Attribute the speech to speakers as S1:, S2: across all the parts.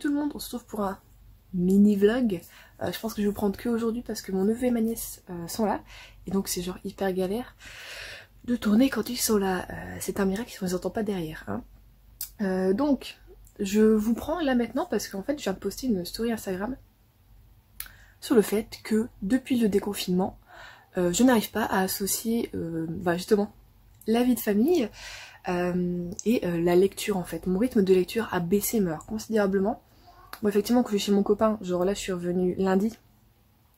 S1: tout le monde, on se retrouve pour un mini vlog. Je pense que je vais vous prendre que aujourd'hui parce que mon neveu et ma nièce sont là. Et donc c'est genre hyper galère de tourner quand ils sont là. C'est un miracle si on les entend pas derrière. Hein. Donc je vous prends là maintenant parce qu'en fait je viens de poster une story Instagram sur le fait que depuis le déconfinement, je n'arrive pas à associer justement la vie de famille et la lecture en fait. Mon rythme de lecture a baissé considérablement. Bon effectivement quand je suis chez mon copain, genre là je suis revenue lundi,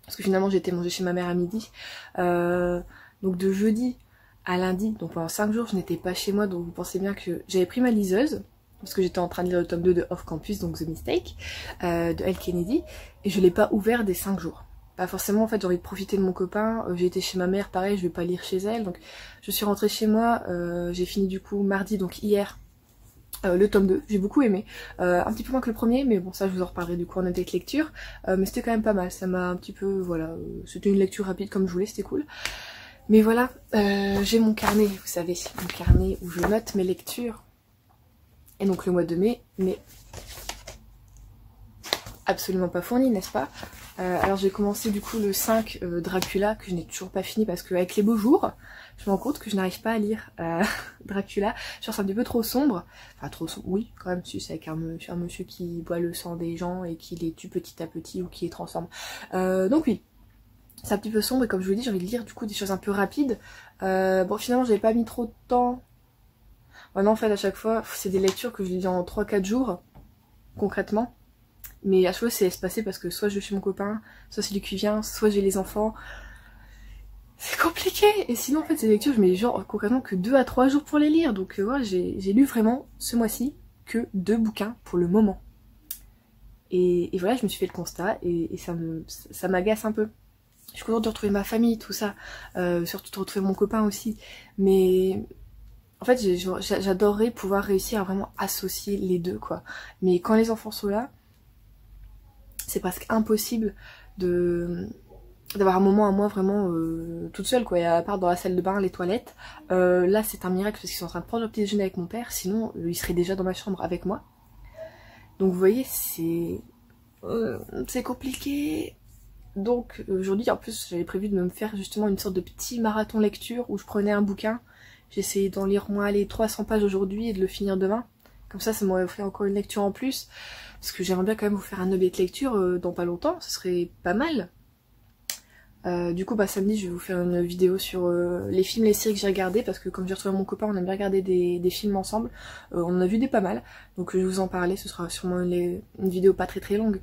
S1: parce que finalement j'ai été manger chez ma mère à midi. Donc de jeudi à lundi, donc pendant 5 jours je n'étais pas chez moi, donc vous pensez bien que j'avais pris ma liseuse, parce que j'étais en train de lire le tome 2 de Off Campus, donc The Mistake, de Elle Kennedy, et je l'ai pas ouvert des 5 jours. Pas forcément en fait, j'ai envie de profiter de mon copain, j'ai été chez ma mère, pareil, je vais pas lire chez elle, donc je suis rentrée chez moi, j'ai fini du coup mardi, donc hier, le tome 2, j'ai beaucoup aimé, un petit peu moins que le premier, mais bon ça je vous en reparlerai du coup en update lecture, mais c'était quand même pas mal, ça m'a un petit peu, voilà, c'était une lecture rapide comme je voulais, c'était cool. Mais voilà, j'ai mon carnet, vous savez, mon carnet où je note mes lectures, et donc le mois de mai, mais absolument pas fourni, n'est-ce pas? Alors j'ai commencé du coup le 5 Dracula, que je n'ai toujours pas fini parce qu'avec les beaux jours, je me rends compte que je n'arrive pas à lire Dracula. Je trouve ça un petit peu trop sombre. Enfin trop sombre, oui quand même, si c'est avec un monsieur qui boit le sang des gens et qui les tue petit à petit ou qui les transforme. Donc oui, c'est un petit peu sombre et comme je vous l'ai dit, j'ai envie de lire du coup des choses un peu rapides. Bon finalement j'avais pas mis trop de temps. Maintenant en fait à chaque fois, c'est des lectures que je lis en 3-4 jours, concrètement. Mais à chaque fois c'est espacé parce que soit je vais chez mon copain, soit c'est lui qui vient, soit j'ai les enfants. C'est compliqué. Et sinon en fait ces lectures je mets genre concrètement que 2 à 3 jours pour les lire. Donc voilà, j'ai lu vraiment ce mois-ci que 2 bouquins pour le moment. Et voilà, je me suis fait le constat et ça m'agace un peu. Je suis contente de retrouver ma famille, tout ça. Surtout de retrouver mon copain aussi. Mais en fait j'adorerais pouvoir réussir à vraiment associer les deux quoi. Mais quand les enfants sont là, c'est presque impossible d'avoir un moment à moi vraiment toute seule quoi, et à part dans la salle de bain, les toilettes. Là c'est un miracle parce qu'ils sont en train de prendre leur petit déjeuner avec mon père, sinon ils seraient déjà dans ma chambre avec moi. Donc vous voyez c'est compliqué. Donc aujourd'hui en plus j'avais prévu de me faire justement une sorte de petit marathon lecture où je prenais un bouquin, j'essayais d'en lire moi les 300 pages aujourd'hui et de le finir demain. Comme ça m'aurait offert encore une lecture en plus. Parce que j'aimerais bien quand même vous faire un update lecture dans pas longtemps, ce serait pas mal. Du coup samedi je vais vous faire une vidéo sur les films, les séries que j'ai regardées, parce que comme j'ai retrouvé mon copain on aime bien regarder des films ensemble, on en a vu des pas mal, donc je vais vous en parler, ce sera sûrement une vidéo pas très longue.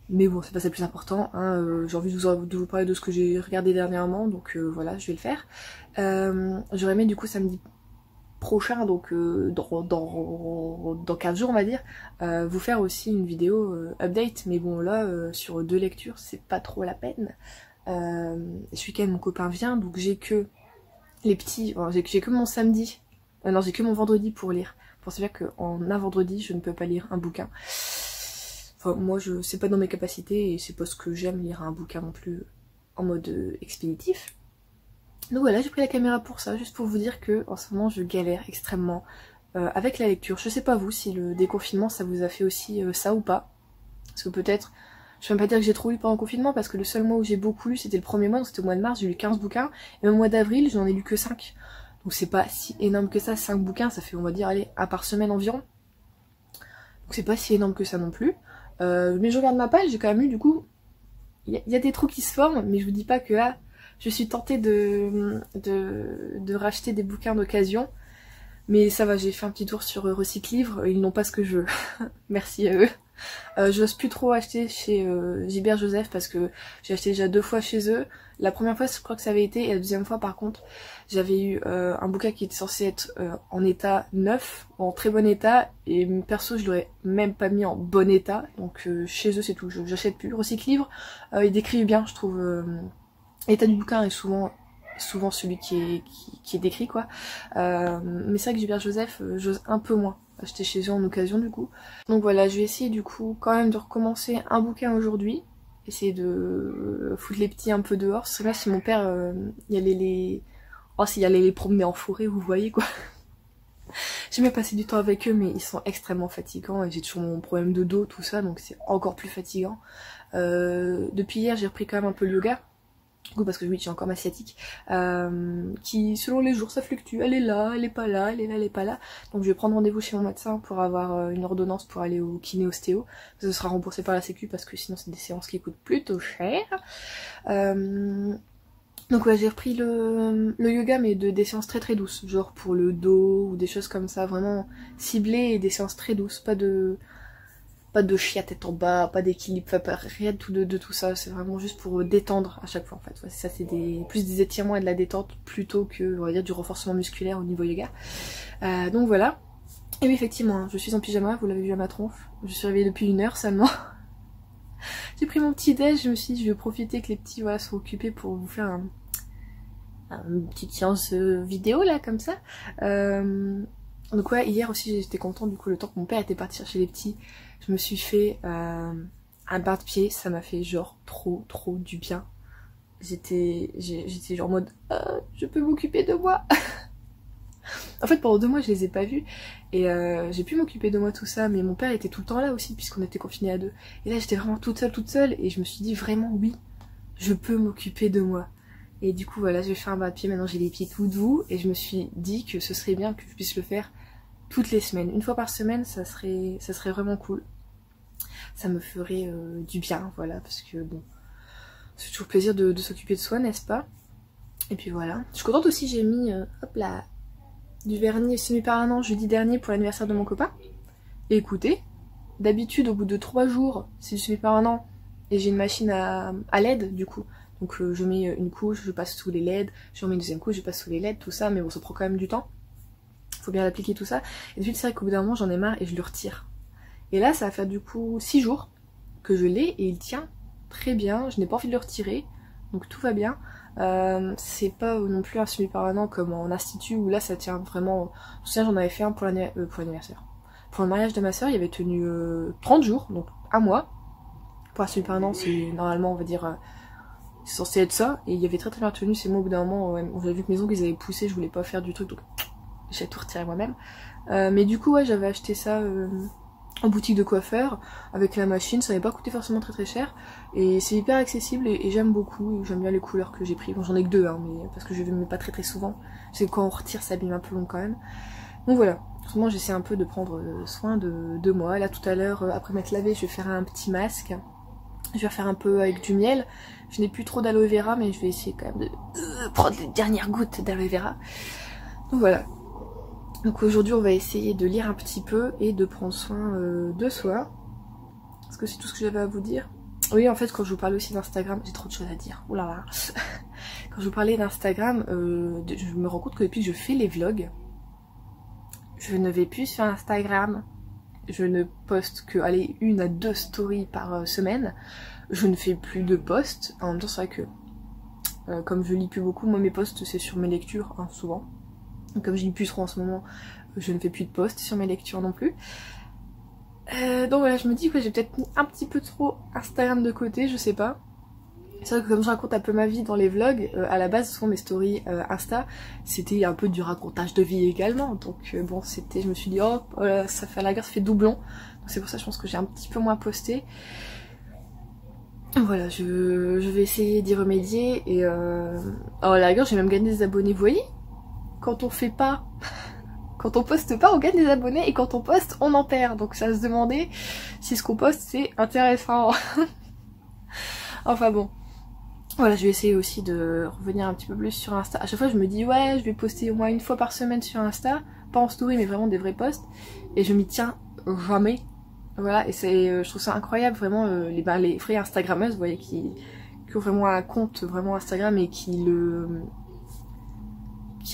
S1: Mais bon c'est pas ça le plus important, hein. J'ai envie de vous parler de ce que j'ai regardé dernièrement, donc voilà je vais le faire. J'aurais aimé du coup samedi prochain, donc dans 15 jours on va dire, vous faire aussi une vidéo update, mais bon là sur 2 lectures c'est pas trop la peine. Ce week-end mon copain vient, donc j'ai que les petits, j'ai que mon samedi, non j'ai que mon vendredi pour lire. Pour se dire qu'en un vendredi je ne peux pas lire un bouquin. Enfin moi c'est pas dans mes capacités et c'est pas ce que j'aime lire un bouquin non plus en mode expéditif. Donc voilà, j'ai pris la caméra pour ça, juste pour vous dire que en ce moment je galère extrêmement avec la lecture. Je sais pas vous si le déconfinement ça vous a fait aussi ça ou pas. Parce que peut-être, je vais même pas dire que j'ai trop lu pendant le confinement, parce que le seul mois où j'ai beaucoup lu c'était le premier mois, donc c'était au mois de mars, j'ai lu 15 bouquins. Et au mois d'avril j'en ai lu que 5. Donc c'est pas si énorme que ça, 5 bouquins, ça fait on va dire allez, un par semaine environ. Donc c'est pas si énorme que ça non plus. Mais je regarde ma page, j'ai quand même lu du coup, il y a des trous qui se forment, mais je vous dis pas que là, je suis tentée de racheter des bouquins d'occasion. Mais ça va, j'ai fait un petit tour sur Recyclivre, ils n'ont pas ce que je veux. Merci à eux. J'ose plus trop acheter chez Gilbert Joseph parce que j'ai acheté déjà 2 fois chez eux. La première fois je crois que ça avait été, et la deuxième fois par contre j'avais eu un bouquin qui était censé être en état neuf, en très bon état, et perso je l'aurais même pas mis en bon état, donc chez eux c'est tout, j'achète plus. Recyclivre, ils décrivent bien je trouve, l'état du bouquin est souvent celui qui est décrit quoi, mais c'est vrai que Gilbert Joseph j'ose un peu moins acheter chez eux en occasion du coup. Donc voilà, je vais essayer du coup quand même de recommencer un bouquin aujourd'hui, essayer de foutre les petits un peu dehors, parce que là si mon père y allait les promener en forêt, vous voyez quoi. Je J'aime bien passer du temps avec eux, mais ils sont extrêmement fatigants et j'ai toujours mon problème de dos, tout ça, donc c'est encore plus fatigant. Depuis hier, j'ai repris quand même un peu le yoga. Du coup, parce que oui, j'ai encore ma sciatique, qui selon les jours ça fluctue, elle est là, elle est pas là, elle est là, elle est pas là. Donc je vais prendre rendez-vous chez mon médecin pour avoir une ordonnance pour aller au kiné ostéo. Ce sera remboursé par la sécu parce que sinon c'est des séances qui coûtent plutôt cher. Donc ouais, j'ai repris le yoga, mais des séances très très douces, genre pour le dos ou des choses comme ça, vraiment ciblées et des séances très douces, pas de chien tête en bas, pas d'équilibre, rien de tout ça, c'est vraiment juste pour détendre à chaque fois en fait. Ouais, ça c'est plus des étirements et de la détente plutôt que, on va dire, du renforcement musculaire au niveau yoga. Donc voilà. Et oui, effectivement, je suis en pyjama, vous l'avez vu à ma tronche. Je suis réveillée depuis 1 heure seulement. J'ai pris mon petit déj, je me suis dit je vais profiter que les petits voilà, sont occupés pour vous faire une petite séance vidéo là comme ça. Donc ouais, hier aussi j'étais contente, du coup le temps que mon père était parti chercher les petits, je me suis fait un bain de pied, ça m'a fait genre trop du bien. J'étais genre en mode je peux m'occuper de moi. En fait pendant 2 mois je les ai pas vus et j'ai pu m'occuper de moi tout ça, mais mon père était tout le temps là aussi puisqu'on était confinés à 2. Et là j'étais vraiment toute seule et je me suis dit vraiment oui, je peux m'occuper de moi. Et du coup voilà, je vais faire un bain de pied, maintenant j'ai les pieds tout doux et je me suis dit que ce serait bien que je puisse le faire toutes les semaines. 1 fois par semaine, ça serait vraiment cool. Ça me ferait du bien, voilà, parce que bon, c'est toujours plaisir de s'occuper de soi, n'est-ce pas? Et puis voilà. Je suis contente aussi, j'ai mis, hop là, du vernis semi-permanent jeudi dernier pour l'anniversaire de mon copain. Et écoutez, d'habitude au bout de 3 jours, c'est du semi-permanent et j'ai une machine à LED du coup. Donc je mets une couche, je passe sous les LED, je remets une deuxième couche, je passe sous les LED, tout ça, mais bon, ça prend quand même du temps. Faut bien l'appliquer tout ça. Et ensuite c'est vrai qu'au bout d'un moment j'en ai marre et je le retire. Et là ça va faire du coup 6 jours que je l'ai et il tient très bien, je n'ai pas envie de le retirer, donc tout va bien. C'est pas non plus un semi-permanent comme en institut où là ça tient vraiment. Je me souviens j'en avais fait un pour l'anniversaire. Pour le mariage de ma soeur il avait tenu 30 jours, donc 1 mois. Pour un semi-permanent c'est normalement on va dire c'est censé être ça, et il y avait très bien tenu. C'est moi au bout d'un moment, j'avais vu que mes ongles ils avaient poussé, je voulais pas faire du truc donc j'ai tout retiré moi-même. Mais du coup ouais j'avais acheté ça en boutique de coiffeur avec la machine, ça n'avait pas coûté forcément très cher et c'est hyper accessible et j'aime beaucoup, j'aime bien les couleurs que j'ai pris. Bon j'en ai que 2 hein, mais parce que je ne mets pas très souvent, c'est quand on retire ça abîme un peu long quand même. Donc voilà, en ce moment j'essaie un peu de prendre soin de moi. Là tout à l'heure après m'être lavé je vais faire un petit masque, je vais faire un peu avec du miel. Je n'ai plus trop d'aloe vera mais je vais essayer quand même de prendre les dernières gouttes d'aloe vera. Donc voilà. Donc aujourd'hui on va essayer de lire un petit peu et de prendre soin de soi. Est-ce que c'est tout ce que j'avais à vous dire? Oui en fait quand je vous parlais aussi d'Instagram, j'ai trop de choses à dire. Oulala. Quand je vous parlais d'Instagram, je me rends compte que depuis que je fais les vlogs, je ne vais plus sur Instagram. Je ne poste que allez 1 à 2 stories par semaine. Je ne fais plus de posts. En même temps c'est vrai que comme je lis plus beaucoup, moi mes posts c'est sur mes lectures hein, souvent. Comme je lis plus trop en ce moment, je ne fais plus de posts sur mes lectures non plus. Donc voilà, je me dis que j'ai peut-être mis un petit peu trop Instagram de côté, je sais pas. C'est vrai que comme je raconte un peu ma vie dans les vlogs, à la base, souvent mes stories Insta, c'était un peu du racontage de vie également. Donc bon, je me suis dit, oh, ça fait à la gare, ça fait doublon. Donc c'est pour ça, je pense que j'ai un petit peu moins posté. Voilà, je vais essayer d'y remédier. Et à la gare, j'ai même gagné des abonnés, vous voyez ? Quand on fait pas, quand on poste pas, on gagne des abonnés, et quand on poste, on en perd. Donc ça se demandait si ce qu'on poste c'est intéressant. Enfin bon. Voilà, je vais essayer aussi de revenir un petit peu plus sur Insta. À chaque fois je me dis ouais, je vais poster au moins 1 fois par semaine sur Insta, pas en story mais vraiment des vrais posts, et je m'y tiens jamais. Voilà, et je trouve ça incroyable vraiment les vraies Instagrammeuses, vous voyez, qui ont vraiment un compte vraiment Instagram et qui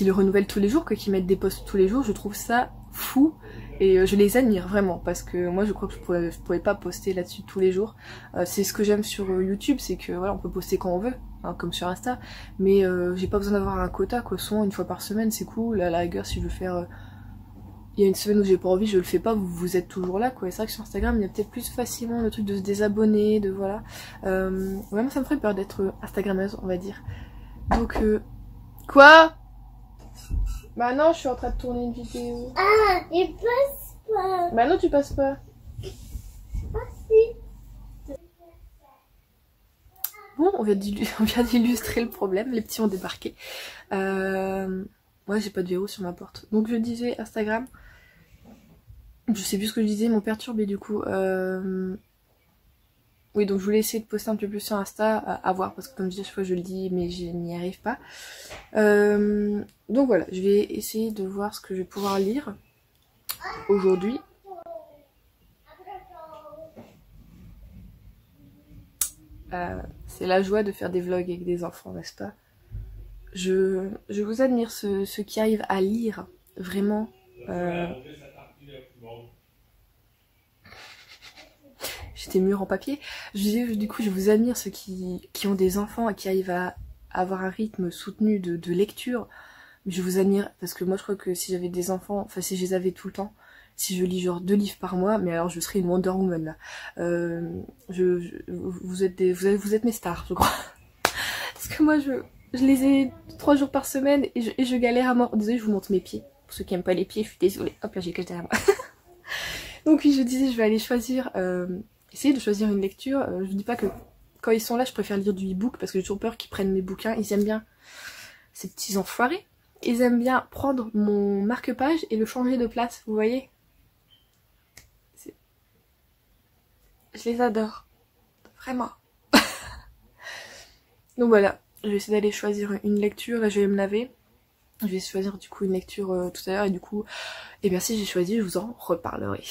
S1: le renouvellent tous les jours, qui mettent des posts tous les jours. Je trouve ça fou et je les admire vraiment parce que moi je crois que je pourrais pas poster là-dessus tous les jours. C'est ce que j'aime sur YouTube, c'est que voilà, on peut poster quand on veut, hein, comme sur Insta, mais j'ai pas besoin d'avoir un quota quoi. Souvent 1 fois par semaine c'est cool. À la rigueur si je veux faire il y a une semaine où j'ai pas envie, je le fais pas, vous êtes toujours là quoi. Et c'est vrai que sur Instagram il y a peut-être plus facilement le truc de se désabonner, de voilà. Vraiment ça me ferait peur d'être Instagrammeuse on va dire. Donc quoi? Bah non, je suis en train de tourner une vidéo.
S2: Ah, il passe pas.
S1: Bah non, tu passes pas.
S2: Ah si.
S1: Bon, on vient d'illustrer le problème, les petits ont débarqué. Ouais, j'ai pas de verrou sur ma porte. Donc je disais Instagram. Je sais plus ce que je disais, ils m'ont perturbé du coup. Oui, donc je voulais essayer de poster un peu plus sur Insta, à voir, parce que comme je dis à chaque fois je le dis, mais je n'y arrive pas. Donc voilà, je vais essayer de voir ce que je vais pouvoir lire aujourd'hui. C'est la joie de faire des vlogs avec des enfants, n'est-ce pas? Je vous admire ceux qui arrivent à lire vraiment. J'étais mûre en papier. Je disais, du coup, je vous admire ceux qui ont des enfants et qui arrivent à avoir un rythme soutenu de lecture. Je vous admire parce que moi, je crois que si j'avais des enfants, enfin si je les avais tout le temps, si je lis genre 2 livres par mois, mais alors je serais une Wonder Woman là. Vous êtes mes stars, je crois. Parce que moi, je les ai 3 jours par semaine et je galère à mort. Désolée, je vous montre mes pieds. Pour ceux qui aiment pas les pieds, je suis désolée. Hop là, j'ai caché derrière moi. Donc oui, je disais, je vais aller choisir, essayer de choisir une lecture. Je vous dis pas que quand ils sont là, je préfère lire du e-book parce que j'ai toujours peur qu'ils prennent mes bouquins. Ils aiment bien, ces petits enfoirés. Ils aiment bien prendre mon marque-page et le changer de place, vous voyez? Je les adore. Vraiment. Donc voilà, je vais essayer d'aller choisir une lecture. Là, je vais me laver. Je vais choisir du coup une lecture tout à l'heure et du coup, eh bien si j'ai choisi, je vous en reparlerai.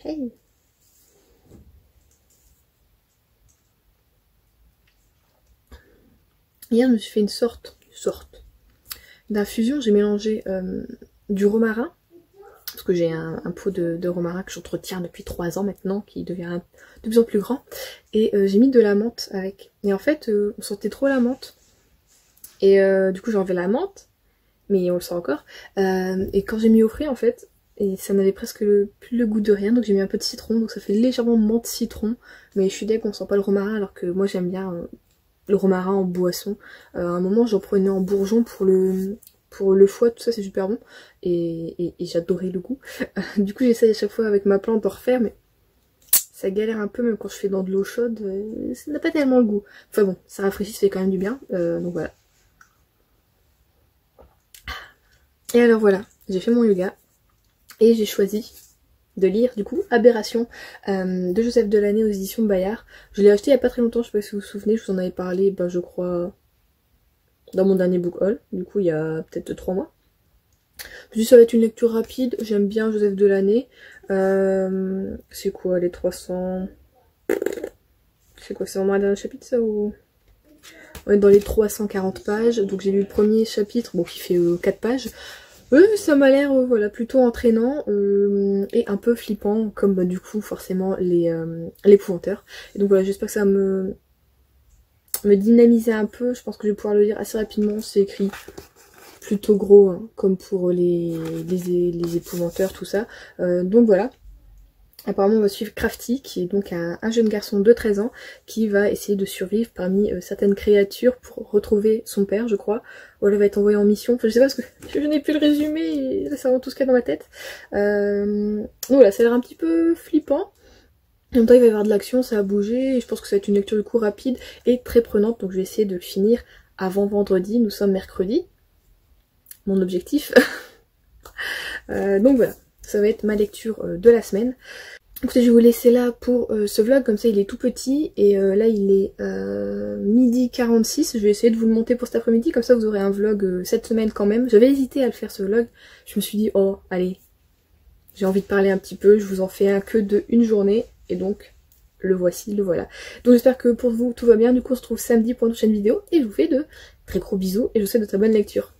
S1: Hey. Hier, je me suis fait une sorte d'infusion. J'ai mélangé du romarin, parce que j'ai un pot de romarin que j'entretiens depuis 3 ans maintenant, qui devient de plus en plus grand. Et j'ai mis de la menthe avec. Et en fait, on sentait trop la menthe. Et du coup, j'ai enlevé la menthe, mais on le sent encore. Et quand j'ai mis au frais, en fait, et ça n'avait presque plus le goût de rien, donc j'ai mis un peu de citron, donc ça fait légèrement menthe citron. Mais je suis deg qu'on sent pas le romarin, alors que moi j'aime bien le romarin en boisson. À un moment, j'en prenais en bourgeon pour le foie, tout ça, c'est super bon. Et j'adorais le goût. Du coup, j'essaye à chaque fois avec ma plante d'en refaire, mais ça galère un peu, même quand je fais dans de l'eau chaude, ça n'a pas tellement le goût. Enfin bon, ça rafraîchit, ça fait quand même du bien, donc voilà. Et alors voilà, j'ai fait mon yoga, et j'ai choisi de lire du coup Aberration de Joseph Delaney aux éditions Bayard. Je l'ai acheté il y a pas très longtemps, je sais pas si vous vous souvenez, je vous en avais parlé, je crois, dans mon dernier book haul, du coup il y a peut-être 3 mois. Je dis ça va être une lecture rapide, j'aime bien Joseph Delaney. C'est quoi les 300... C'est quoi, c'est vraiment un dernier chapitre ça ou... On est dans les 340 pages, donc j'ai lu le premier chapitre, bon qui fait 4 pages. Ça m'a l'air voilà, plutôt entraînant et un peu flippant, comme du coup forcément l'épouvanteur. Et donc voilà, j'espère que ça va me dynamiser un peu. Je pense que je vais pouvoir le lire assez rapidement. C'est écrit plutôt gros, hein, comme pour les épouvanteurs, tout ça. Donc voilà. Apparemment on va suivre Crafty, qui est donc un jeune garçon de 13 ans qui va essayer de survivre parmi certaines créatures pour retrouver son père, je crois. Ou alors il va être envoyé en mission, enfin je sais pas parce que je n'ai plus le résumé et là ça rend tout ce qu'il y a dans ma tête. Donc voilà, ça a l'air un petit peu flippant. En même temps il va y avoir de l'action, ça va bouger, et je pense que ça va être une lecture du coup rapide et très prenante, donc je vais essayer de le finir avant vendredi, nous sommes mercredi, mon objectif. Donc voilà, ça va être ma lecture de la semaine. Écoutez, je vais vous laisser là pour ce vlog, comme ça il est tout petit, et là il est midi 46, je vais essayer de vous le monter pour cet après-midi, comme ça vous aurez un vlog cette semaine quand même. J'avais hésité à le faire ce vlog, je me suis dit oh allez, j'ai envie de parler un petit peu, je vous en fais un que de une journée, et donc le voici, le voilà. Donc j'espère que pour vous tout va bien, du coup on se retrouve samedi pour une prochaine vidéo, et je vous fais de très gros bisous, et je vous souhaite de très bonnes lectures.